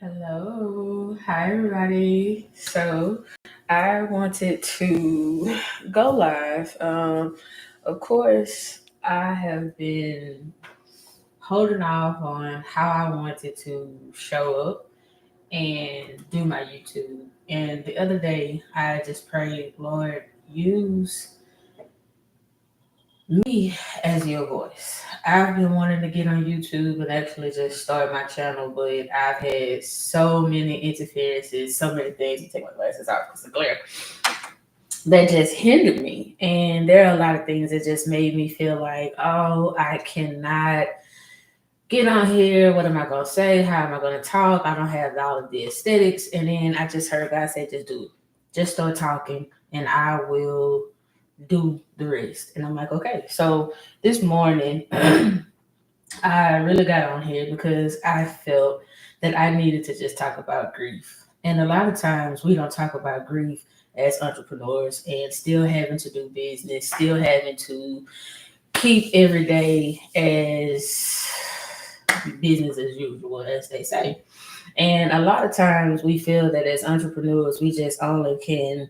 Hello, hi everybody. So I wanted to go live. Of course, I have been holding off on how I wanted to show up and do my YouTube. And the other day, I just prayed, Lord, use me as your voice. I've been wanting to get on YouTube and actually just start my channel, but I've had so many interferences, so many things. To take my glasses off because of glare that just hindered me. And there are a lot of things that just made me feel like, oh, I cannot get on here. What am I going to say? How am I going to talk? I don't have all of the aesthetics. And then I just heard God say, just do it. Just start talking, and I will do the rest. And I'm like, okay. So this morning, I really got on here because I felt that I needed to just talk about grief. And a lot of times we don't talk about grief as entrepreneurs and still having to do business, still having to keep every day as business as usual, as they say. And a lot of times we feel that as entrepreneurs, we just only can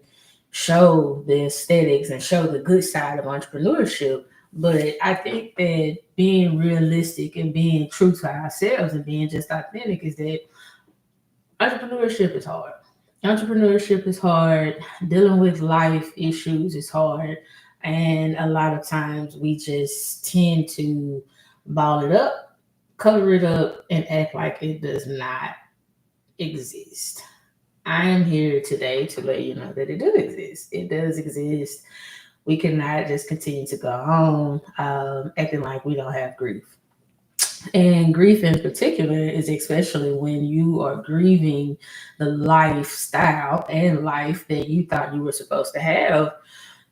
show the aesthetics and show the good side of entrepreneurship. But I think that being realistic and being true to ourselves and being just authentic is that entrepreneurship is hard. Entrepreneurship is hard. Dealing with life issues is hard. And a lot of times we just tend to ball it up, cover it up, and act like it does not exist. I am here today to let you know that it does exist. It does exist. We cannot just continue to go on acting like we don't have grief. And grief in particular is especially when you are grieving the lifestyle and life that you thought you were supposed to have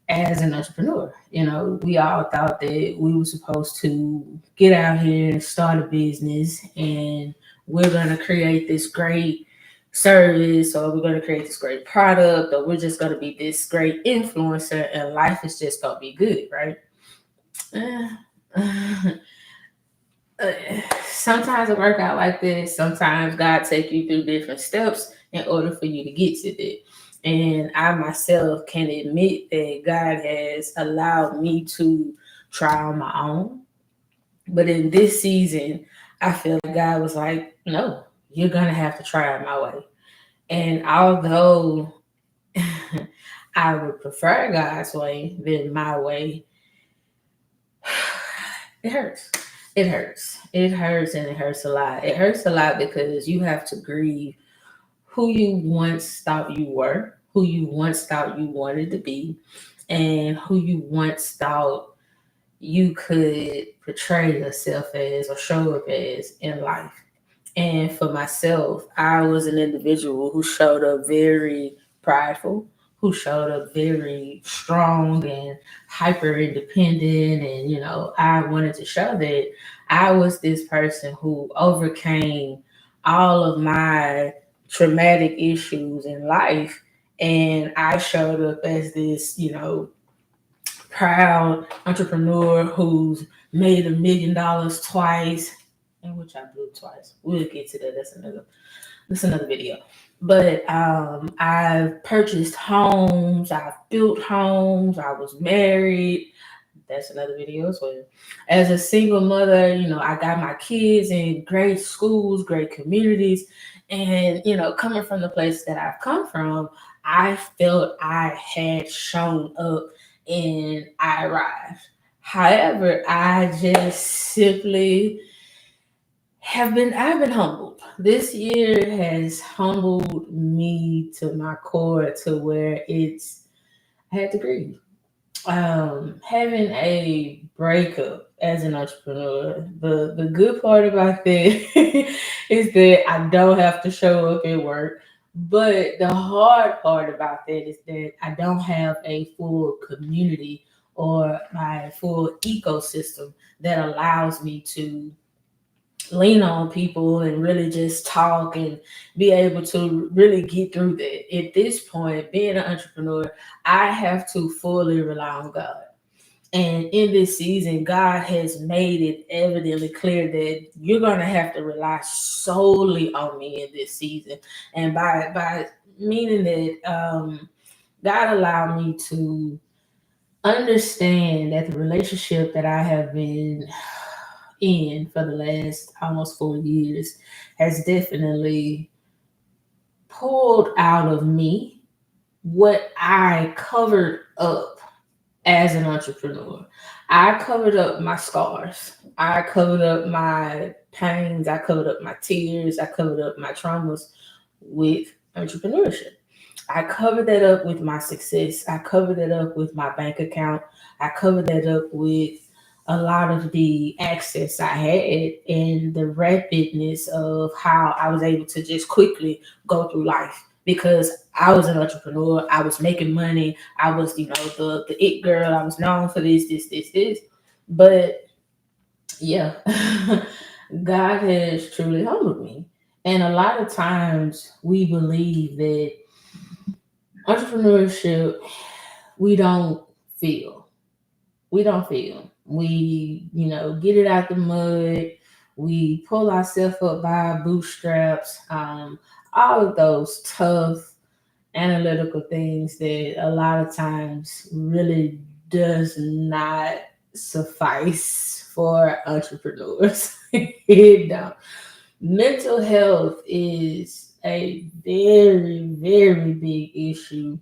as an entrepreneur. You know, we all thought that we were supposed to get out here and start a business and we're going to create this great service or we're going to create this great product or we're just going to be this great influencer and life is just going to be good, right? Uh, uh, Sometimes it work out like this. Sometimes God take you through different steps in order for you to get to that. And I myself can admit that God has allowed me to try on my own. But in this season, I feel like God was like, no, you're gonna have to try it my way. And although I would prefer God's way than my way, it hurts. It hurts. It hurts and it hurts a lot. It hurts a lot because you have to grieve who you once thought you were, who you once thought you wanted to be, and who you once thought you could portray yourself as or show up as in life. And for myself, I was an individual who showed up very prideful, who showed up very strong and hyper independent. And, you know, I wanted to show that I was this person who overcame all of my traumatic issues in life. And I showed up as this, you know, proud entrepreneur who's made $1 million twice, and which I blew twice. We'll get to that. That's another video. But I've purchased homes, I've built homes, I was married. That's another video as well. As a single mother, you know, I got my kids in great schools, great communities. And, you know, coming from the place that I've come from, I felt I had shown up and I arrived. However, I just simply I've been humbled. This year has humbled me to my core to where I had to grieve. Having a breakup as an entrepreneur, the good part about that is that I don't have to show up at work. But the hard part about that is that I don't have a full community or my full ecosystem that allows me to lean on people and really just talk and be able to really get through that. At this point, being an entrepreneur, I have to fully rely on God. And in this season, God has made it evidently clear that you're going to have to rely solely on me in this season. And by meaning that God allowed me to understand that the relationship that I have been in for the last almost 4 years has definitely pulled out of me what I covered up as an entrepreneur. I covered up my scars. I covered up my pains. I covered up my tears. I covered up my traumas with entrepreneurship. I covered that up with my success. I covered that up with my bank account. I covered that up with a lot of the access I had and the rapidness of how I was able to just quickly go through life because I was an entrepreneur. I was making money. I was, the it girl. I was known for this. But yeah, God has truly humbled me. And a lot of times we believe that entrepreneurship, we don't feel. We don't feel. We, get it out the mud. We pull ourselves up by our bootstraps. All of those tough analytical things that a lot of times really does not suffice for entrepreneurs. It don't. Mental health is a very, very big issue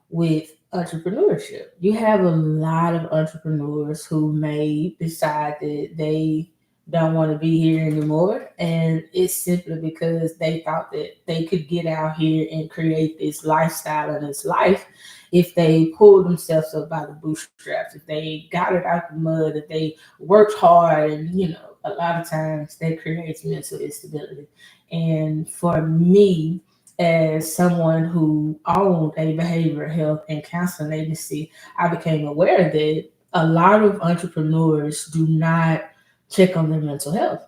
with entrepreneurship. You have a lot of entrepreneurs who may decide that they don't want to be here anymore. And it's simply because they thought that they could get out here and create this lifestyle and this life if they pulled themselves up by the bootstraps, if they got it out the mud, if they worked hard. And, a lot of times that creates mental instability. And for me, as someone who owned a behavioral health and counseling agency, I became aware that a lot of entrepreneurs do not check on their mental health.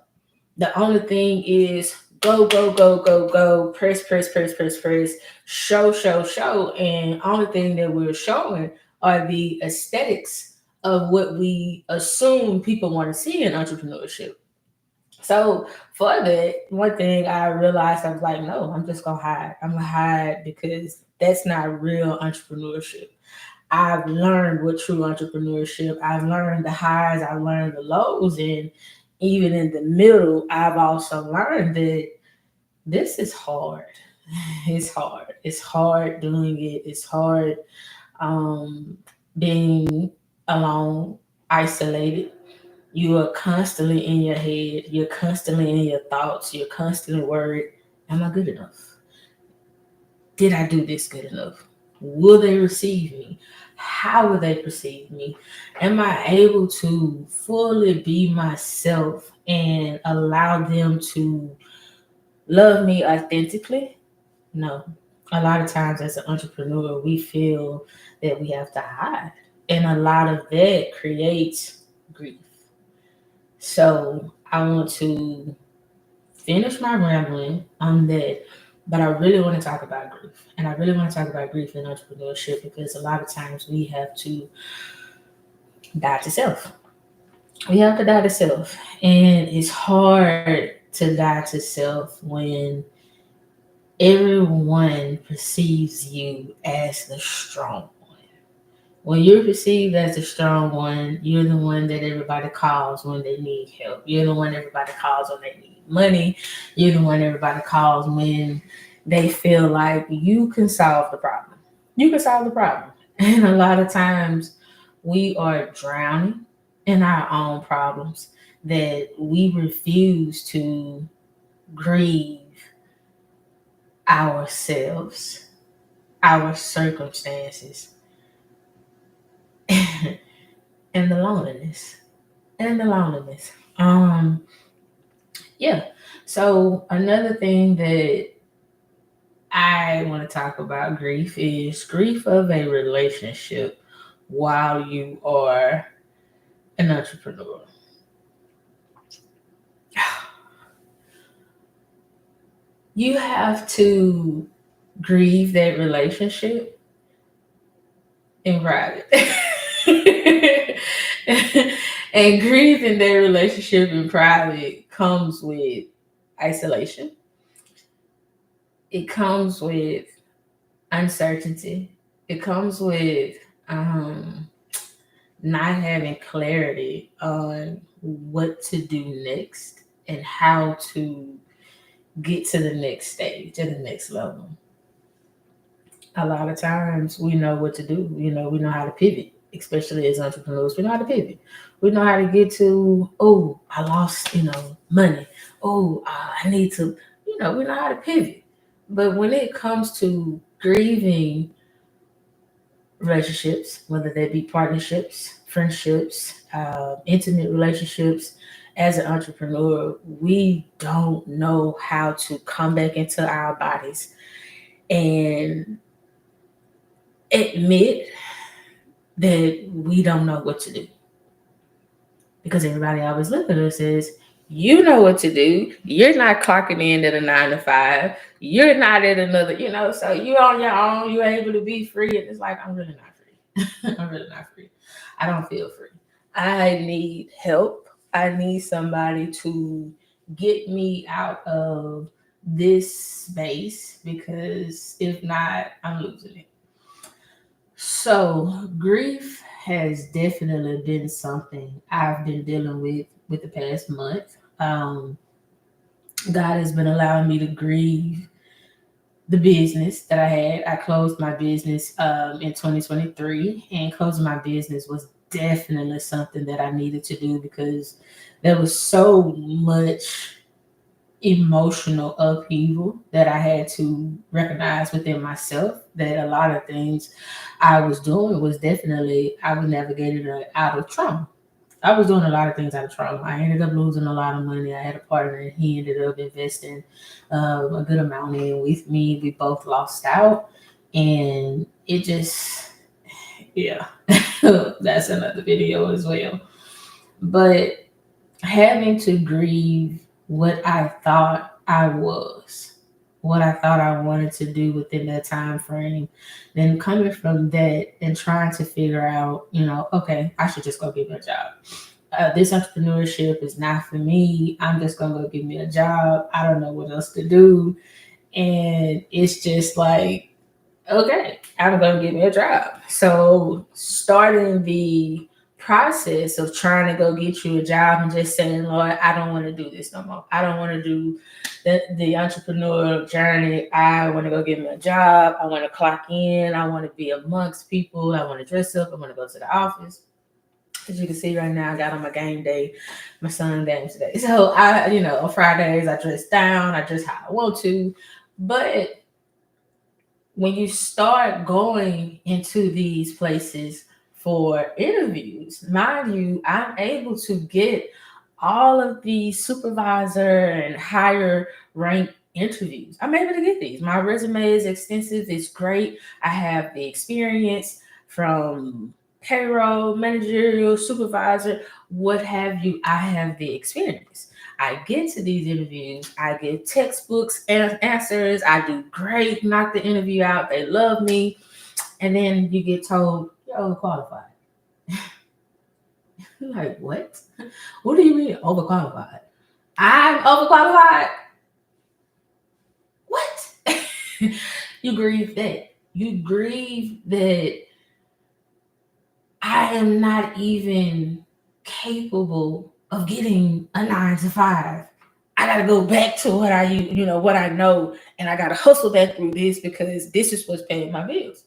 The only thing is go, go, go, go, go, press, show. And only thing that we're showing are the aesthetics of what we assume people want to see in entrepreneurship. So for that, one thing I realized, I was like, no, I'm just gonna hide. I'm gonna hide because that's not real entrepreneurship. I've learned what true entrepreneurship. I've learned the highs. I've learned the lows, and even in the middle, I've also learned that this is hard. It's hard. It's hard doing it. It's hard um, being alone, isolated. You are constantly in your head. You're constantly in your thoughts. You're constantly worried. Am I good enough? Did I do this good enough? Will they receive me? How will they perceive me? Am I able to fully be myself and allow them to love me authentically? No. A lot of times as an entrepreneur, we feel that we have to hide. And a lot of that creates grief. So I want to finish my rambling on that, but I really want to talk about grief. And I really want to talk about grief in entrepreneurship because a lot of times we have to die to self. We have to die to self. And it's hard to die to self when everyone perceives you as the strong one. When you're perceived as the strong one, you're the one that everybody calls when they need help. You're the one everybody calls when they need money. You're the one everybody calls when they feel like you can solve the problem. You can solve the problem. And a lot of times we are drowning in our own problems that we refuse to grieve ourselves, our circumstances, and the loneliness. And the loneliness. Yeah. So another thing that I want to talk about grief is grief of a relationship while you are an entrepreneur. You have to grieve that relationship in private. And grieving their relationship in private comes with isolation. It comes with uncertainty. It comes with um, not having clarity on what to do next and how to get to the next stage and the next level. A lot of times we know what to do. We know how to pivot, especially as entrepreneurs. We know how to pivot. We know how to get to, oh, I lost, money. Oh, I need to, we know how to pivot. But when it comes to grieving relationships, whether they be partnerships, friendships, intimate relationships, as an entrepreneur, we don't know how to come back into our bodies and admit that we don't know what to do, because everybody always look at us as, you know what to do. You're not clocking in at a 9 to 5. You're not at another, so you're on your own. You're able to be free. And it's like, I'm really not free. I'm really not free. I don't feel free. I need help. I need somebody to get me out of this space, because if not, I'm losing it. So grief has definitely been something I've been dealing with the past month. God has been allowing me to grieve the business that I had. I closed my business in 2023, and closing my business was definitely something that I needed to do, because there was so much emotional upheaval that I had to recognize within myself, that a lot of things I was doing was definitely, I was navigating out of trauma. I was doing a lot of things out of trauma. I ended up losing a lot of money. I had a partner, and he ended up investing a good amount in with me. We both lost out, and it just, yeah, that's another video as well. But having to grieve what I thought I was, what I thought I wanted to do within that time frame, then coming from that and trying to figure out, okay, I should just go get me a job. This entrepreneurship is not for me. I'm just gonna go get me a job. I don't know what else to do, and it's just like, okay, I'm going to get me a job. So starting the process of trying to go get you a job and just saying, Lord, I don't want to do this no more. I don't want to do the entrepreneurial journey. I want to go get me a job. I want to clock in. I want to be amongst people. I want to dress up. I want to go to the office. As you can see right now, I got on my game day, my son game today. So on Fridays, I dress down. I dress how I want to. But when you start going into these places for interviews, mind you, I'm able to get all of the supervisor and higher rank interviews. I'm able to get these. My resume is extensive, it's great. I have the experience from payroll, managerial, supervisor, what have you. I have the experience. I get to these interviews, I get textbooks and answers. I do great, knock the interview out. They love me. And then you get told you're overqualified. You're like, what? What do you mean overqualified? I'm overqualified? What? You grieve that. You grieve that I am not even capable of getting a 9 to 5. I gotta go back to what what I know, and I gotta hustle back through this, because this is what's paying my bills.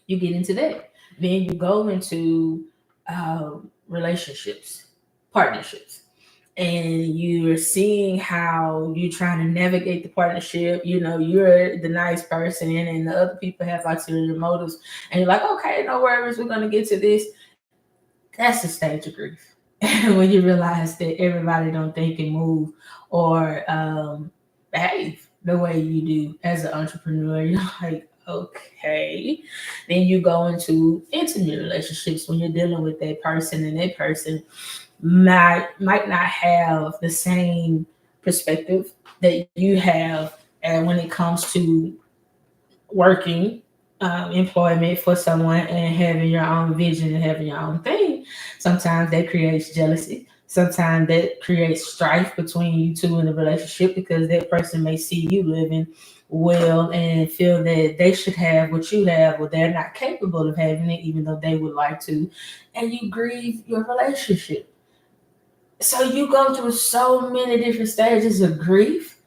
You get into that. Then you go into relationships, partnerships, and you're seeing how you're trying to navigate the partnership. You're the nice person, and the other people have ulterior motives, and you're like, okay, no worries, we're gonna get to this. That's the stage of grief. When you realize that everybody don't think and move or behave the way you do as an entrepreneur, you're like, okay. Then you go into intimate relationships when you're dealing with that person, and that person might not have the same perspective that you have, and when it comes to working employment for someone and having your own vision and having your own thing. Sometimes that creates jealousy. Sometimes that creates strife between you two in the relationship because that person may see you living well and feel that they should have what you have, or they're not capable of having it, even though they would like to. And you grieve your relationship. So you go through so many different stages of grief,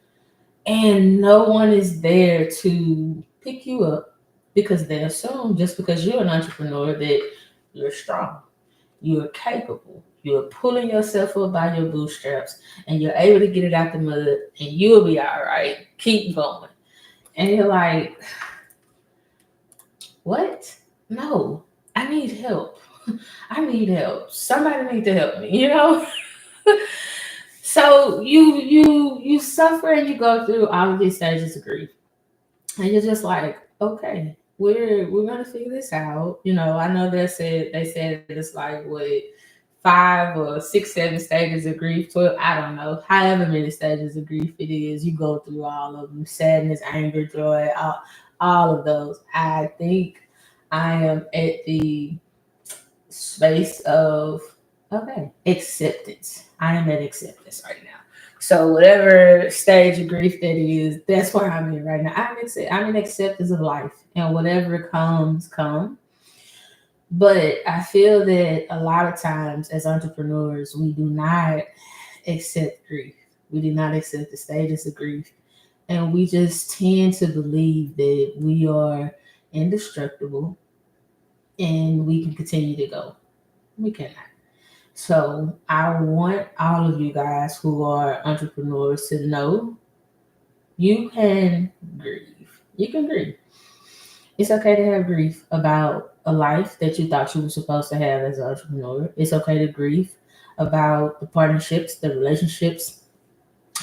and no one is there to pick you up because they assume just because you're an entrepreneur that you're strong, you're capable, you're pulling yourself up by your bootstraps, and you're able to get it out the mud, and you'll be all right. Keep going. And you're like, what? No, I need help. I need help. Somebody need to help me, you know? So you suffer and you go through all of these stages of grief, and you're just like, okay, we're gonna figure this out. You know, I know they said it's like what 5 or 6, 7 stages of grief, 12, I don't know, however many stages of grief it is, you go through all of them: sadness, anger, joy, all of those. I think I am at the space of okay acceptance. I am at acceptance right now. So whatever stage of grief that is, that's where I'm in right now. I'm in acceptance of life, and whatever comes, come. But I feel that a lot of times as entrepreneurs, we do not accept grief. We do not accept the stages of grief, and we just tend to believe that we are indestructible and we can continue to go. We cannot. So I want all of you guys who are entrepreneurs to know you can grieve. You can grieve. It's okay to have grief about a life that you thought you were supposed to have as an entrepreneur. It's okay to grieve about the partnerships, the relationships.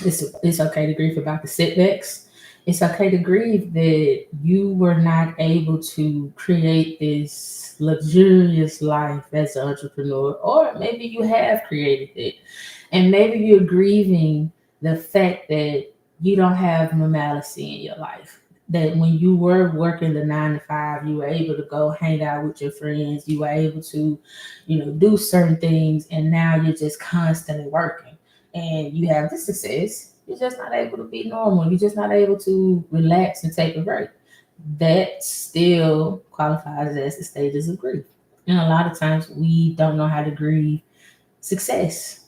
It's okay to grieve about the setbacks. It's okay to grieve that you were not able to create this luxurious life as an entrepreneur, or maybe you have created it, and maybe you're grieving the fact that you don't have normalcy in your life. That when you were working the 9 to 5, you were able to go hang out with your friends, you were able to, do certain things, and now you're just constantly working and you have the success. You're just not able to be normal. You're just not able to relax and take a break. That still qualifies as the stages of grief. And a lot of times we don't know how to grieve success.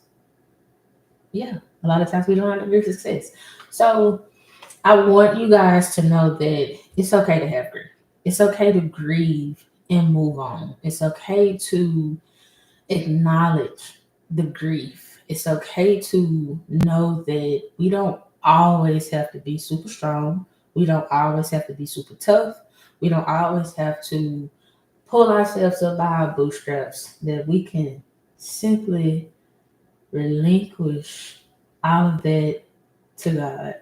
Yeah, a lot of times we don't know how to grieve success. So I want you guys to know that it's okay to have grief. It's okay to grieve and move on. It's okay to acknowledge the grief. It's okay to know that we don't always have to be super strong. We don't always have to be super tough. We don't always have to pull ourselves up by our bootstraps. That we can simply relinquish all of that to God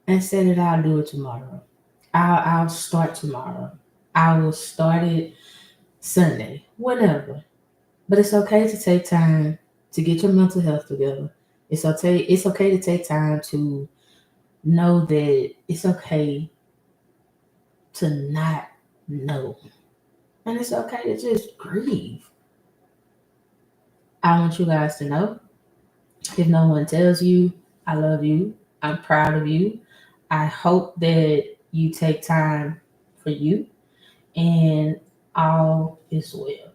and say that I'll do it tomorrow. I'll start tomorrow. I will start it Sunday, whatever. But it's okay to take time to get your mental health together. It's okay to take time to know that it's okay to not know. And it's okay to just grieve. I want you guys to know, if no one tells you, I love you, I'm proud of you. I hope that you take time for you, and all is well.